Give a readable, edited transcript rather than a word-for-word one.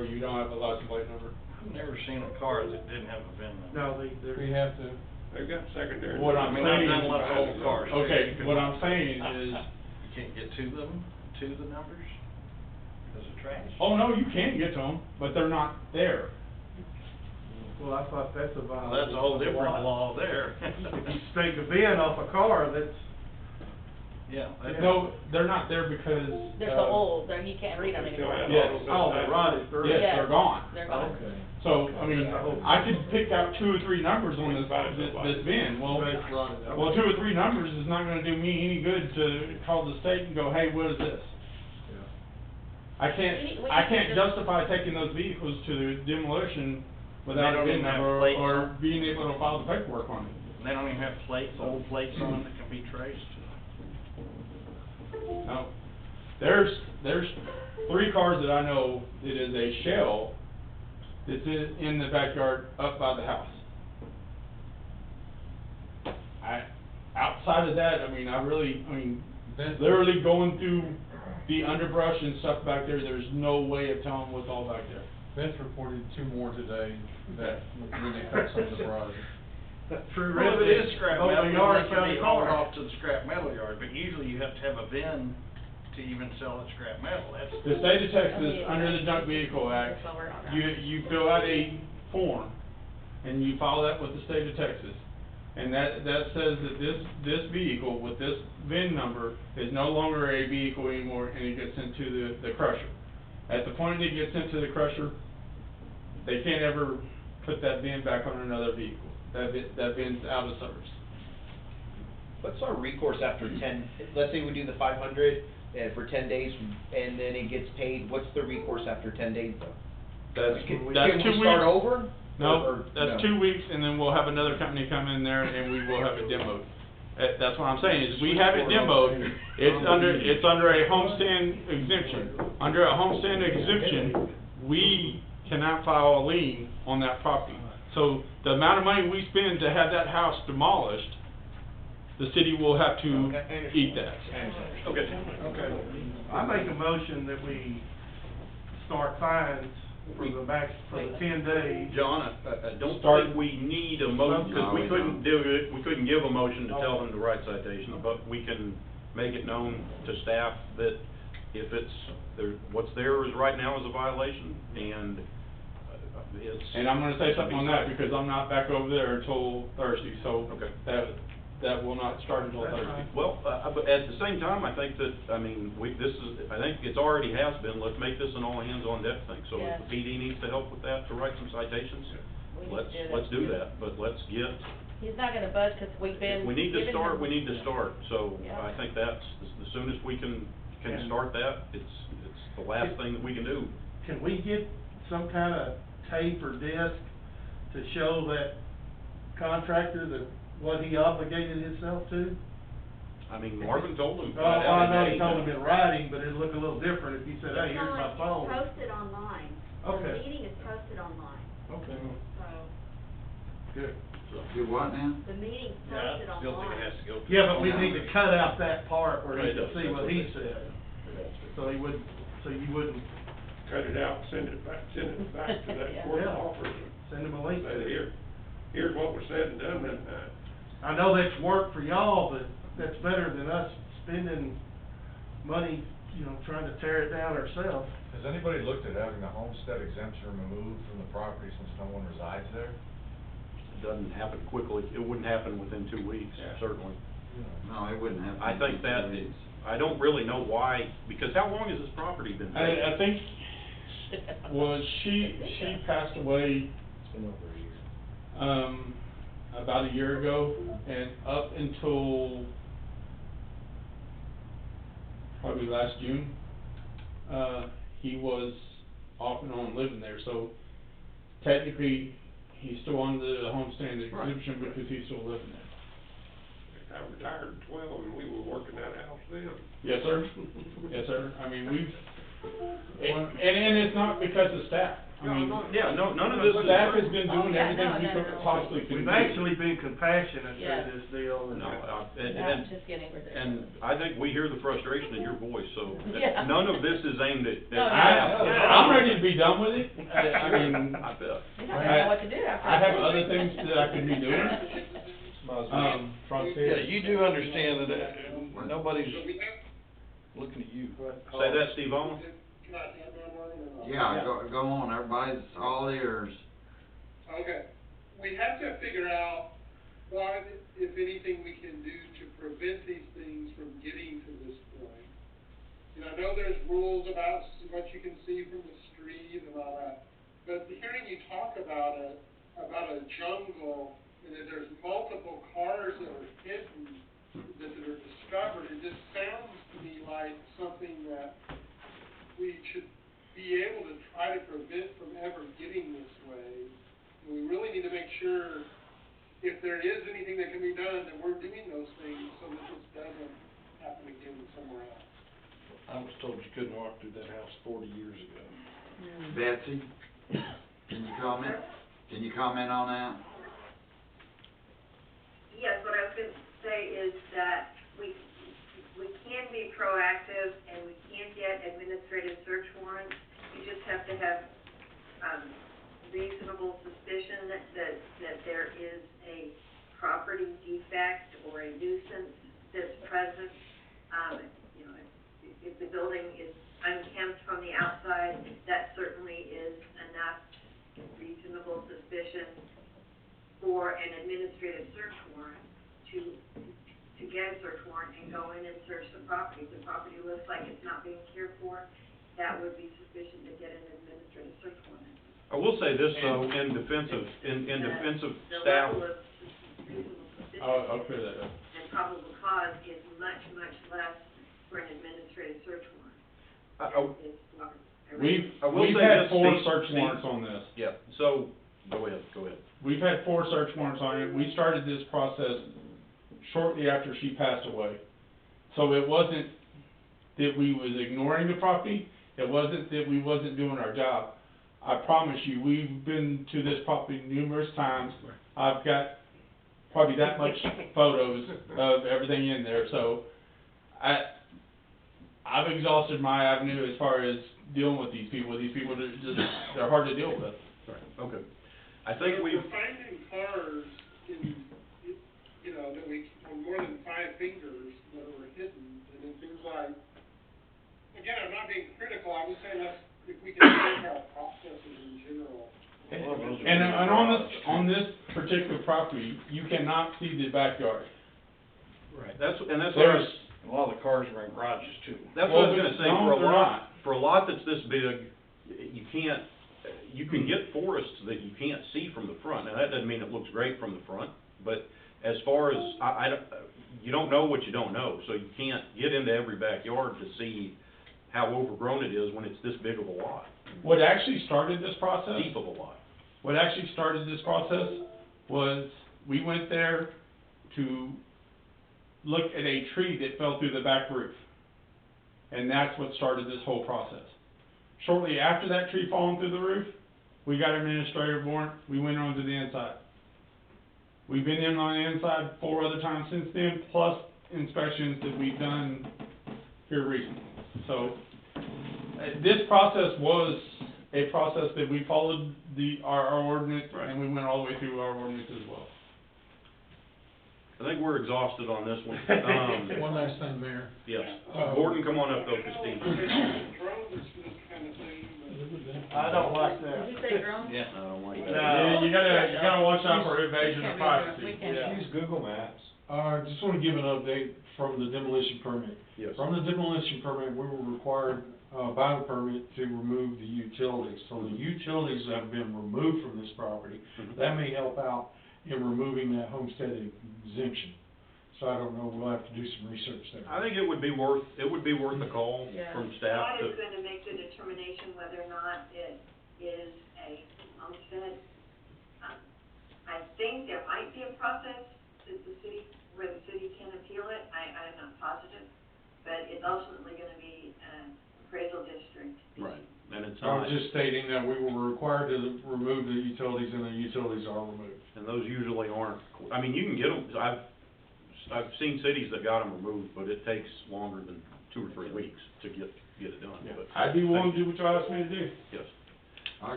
or you don't have a license plate number? I've never seen a car that didn't have a VIN number. No, We have to. They've got secondary. What I'm saying- I've done a lot of old cars. Okay, what I'm saying is, You can't get to them, to the numbers, because of trash. oh no, you can get to them, but they're not there. well, I thought that's a Well, violation. that's a whole of the different law there. If you take a VIN off a car, that's, Yeah. No, they're not there because. They're so old, that you can't read them anymore. Yes. oh, they rotted through. Yes, Yeah. they're gone. They're gone. Okay. So, I mean, I could pick out 2 or 3 numbers on this VIN, well, That's rotted. Okay. well, 2 or 3 numbers is not gonna do me any good to call the state and go, hey, what is this? Yeah. I can't justify taking those vehicles to demolition without a don't VIN even have number plates. or being able to file the paperwork on it. They don't even have plates, old plates on them that can be traced. No. There's 3 cars that I know that is a shell that's in the backyard up by the house. Outside of that, I mean, literally going through the underbrush and stuff back there, there's no way of telling what's all back there. Vince reported 2 more today that when they cut some of the brush. True. Well, if it is scrap Oh, metal, the then yard they can county be hauled car. off to the scrap metal yard, but usually you have to have a VIN to even sell at scrap metal, that's. The state of Texas, under the Junk Vehicle Act, So we're on that. you fill out a form, and you file that with the state of Texas. And that says that this vehicle with this VIN number is no longer a vehicle anymore, and it gets sent to the crusher. At the point it gets sent to the crusher, they can't ever put that VIN back on another vehicle. That VIN's out of service. What's our recourse after 10, let's say we do the 500 for 10 days and then it gets paid, what's the recourse after 10 days though? That's Can 2 we weeks. start over? No, Or that's no? 2 weeks, and then we'll have another company come in there, and we will have it demoed. That's what I'm saying, is we have it demoed, it's under a homestand exemption. Under a homestand exemption, we cannot file a lien on that property. So the amount of money we spend to have that house demolished, the city will have to eat that. Okay. Okay. I make a motion that we start fines for the 10 days. John, I don't Start- think we need a motion, because we couldn't do it, we couldn't give a motion to tell them to write citations, but we can make it known to staff that if what's there is right now is a violation, and it's. And I'm gonna say something on that, because I'm not back over there until Thursday, so Okay. that will not start until That's Thursday. fine. Well, but at the same time, I think that, I mean, I think it's already has been, let's make this an all-hands-on-deck thing. So Yeah. if the PD needs to help with that, to write some citations, We need to do let's that. do that, but let's get, He's not gonna budge, cause we've been. if we need to giving start, him- we need to start. So Yeah. I think that's, the soonest we can Yeah. start that, it's the last thing that we can do. Can we get some kind of tape or disc to show that contractor that what he obligated himself to? I mean, Marvin told them. Oh, I know he told him in writing, but it'd look a little different if he said, hey, It's here's my phone. posted online. Okay. The meeting is posted online, Okay, so good. Do what now? the meeting's Yeah, posted I still think it online. has to go. to- Yeah, but we need to cut out that part where he Right, can see that's what what he they said. So he wouldn't, so you wouldn't Cut it out, send it back to that Yeah. court Yeah. officer. send him a link. Say, here's what was said and done that night. I know that's work for y'all, but that's better than us spending money, trying to tear it down ourselves. Has anybody looked at having the homestead exemption removed from the property since no one resides there? It doesn't happen quickly, it wouldn't happen within 2 weeks, certainly. No, it wouldn't happen. I think that, I don't really know why, because how long has this property been vacant? I think, well, she passed away, It's been over a year. about a year ago, and up until probably last June, he was off and on living there, so technically, he's still under the homestand exemption because he's still living there. I retired at 12 and we were working that house then. Yes, sir. Yes, sir. I mean, And it's not because of staff. I mean, Yeah, no, none of this is. staff has been doing yeah, everything no, we no, could no. possibly could do. We've actually been compassionate Yeah. through this deal. And No, That's and, just getting ridiculous. and I think we hear the frustration in your voice, so Yeah. none of this is aimed at No, no, staff. I'm ready to be done with it. I mean, I bet. You don't know what to do after. I have other things that I could be doing. Yeah, you do understand that nobody's looking at you. Say that, Steve Allen? Yeah, go on, everybody's all ears. Okay, we have to figure out what, if anything, we can do to prevent these things from getting to this point. And I know there's rules about what you can see from the street and all that, but hearing you talk about a jungle, and that there's multiple cars that are hidden, that are discovered, it just sounds to me like something that we should be able to try to prevent from ever getting this way. And we really need to make sure, if there is anything that can be done, that we're doing those things so that this doesn't happen again somewhere else. I was told you couldn't walk through that house 40 years ago. Betsy, can you comment? Can you comment on that? Yes, what I was going to say is that we can be proactive and we can get administrative search warrants. You just have to have reasonable suspicion that there is a property defect or a nuisance that's present. You know, if the building is unkempt from the outside, that certainly is enough reasonable suspicion for an administrative search warrant to get a search warrant and go in and search the property. If the property looks like it's not being cared for, that would be sufficient to get an administrative search warrant. I will say this though, in defense of The staff. level of reasonable suspicion I'll clear that up. and probable cause is much, much less for an administrative search warrant. Is for a We've I will say had this, 4 Steve- search Steve- warrants on this. Yeah, so, go ahead. We've had 4 search warrants on it. We started this process shortly after she passed away. So it wasn't that we was ignoring the property, it wasn't that we wasn't doing our job. I promise you, we've been to this property numerous times. I've got probably that much photos of everything in there, so I've exhausted my avenue as far as dealing with these people. These people are just, they're hard to deal with. Right, okay. I think We're we've, finding cars in, you know, that we, on more than 5 fingers that were hidden, and it seems like, again, I'm not being critical, I'm just saying if we can change our processes in general. And on this particular property, you cannot see the backyard. right, that's what I There's, was, A lot of the cars are in garages too. that's what I was gonna say, no, they're not. for a lot that's this big, you can get forests that you can't see from the front. Now, that doesn't mean it looks great from the front, but as far as, you don't know what you don't know, so you can't get into every backyard to see how overgrown it is when it's this big of a lot, what actually started this process? deep of a lot. What actually started this process was, we went there to look at a tree that fell through the back roof. And that's what started this whole process. Shortly after that tree falling through the roof, we got an administrative warrant, we went on to the inside. We've been in on the inside 4 other times since then, plus inspections that we've done here recently. So, this process was a process that we followed our ordinance, and we went all the way through our ordinance as well. I think we're exhausted on this one. One last thing, Mayor. Yes, Gordon, come on up though, Steve. Drones for this kind of thing, but. I don't like that. Did you say drones? Yeah, I don't like that. Yeah, you gotta watch out for invasion of privacy. We can't. Yeah. Use Google Maps. Just wanna give an update from the demolition permit. Yes. From the demolition permit, we were required, by the permit to remove the utilities. So the utilities have been removed from this property. Mhm. That may help out in removing that homestead exemption. So I don't know, we'll have to do some research there. I think it would be worth a call Yeah. from staff God is to, going to make the determination whether or not it is a homestead. I think there might be a process that where the city can appeal it. I'm not positive, but it's ultimately going to be an appraisal district just stating that we were required to remove the utilities, and the utilities are removed. And those usually aren't, I mean, you can get them, I've seen cities that got them removed, but it takes longer than 2 or 3 weeks to get it done, but. I'd be willing to do what you asked me to do. Yes.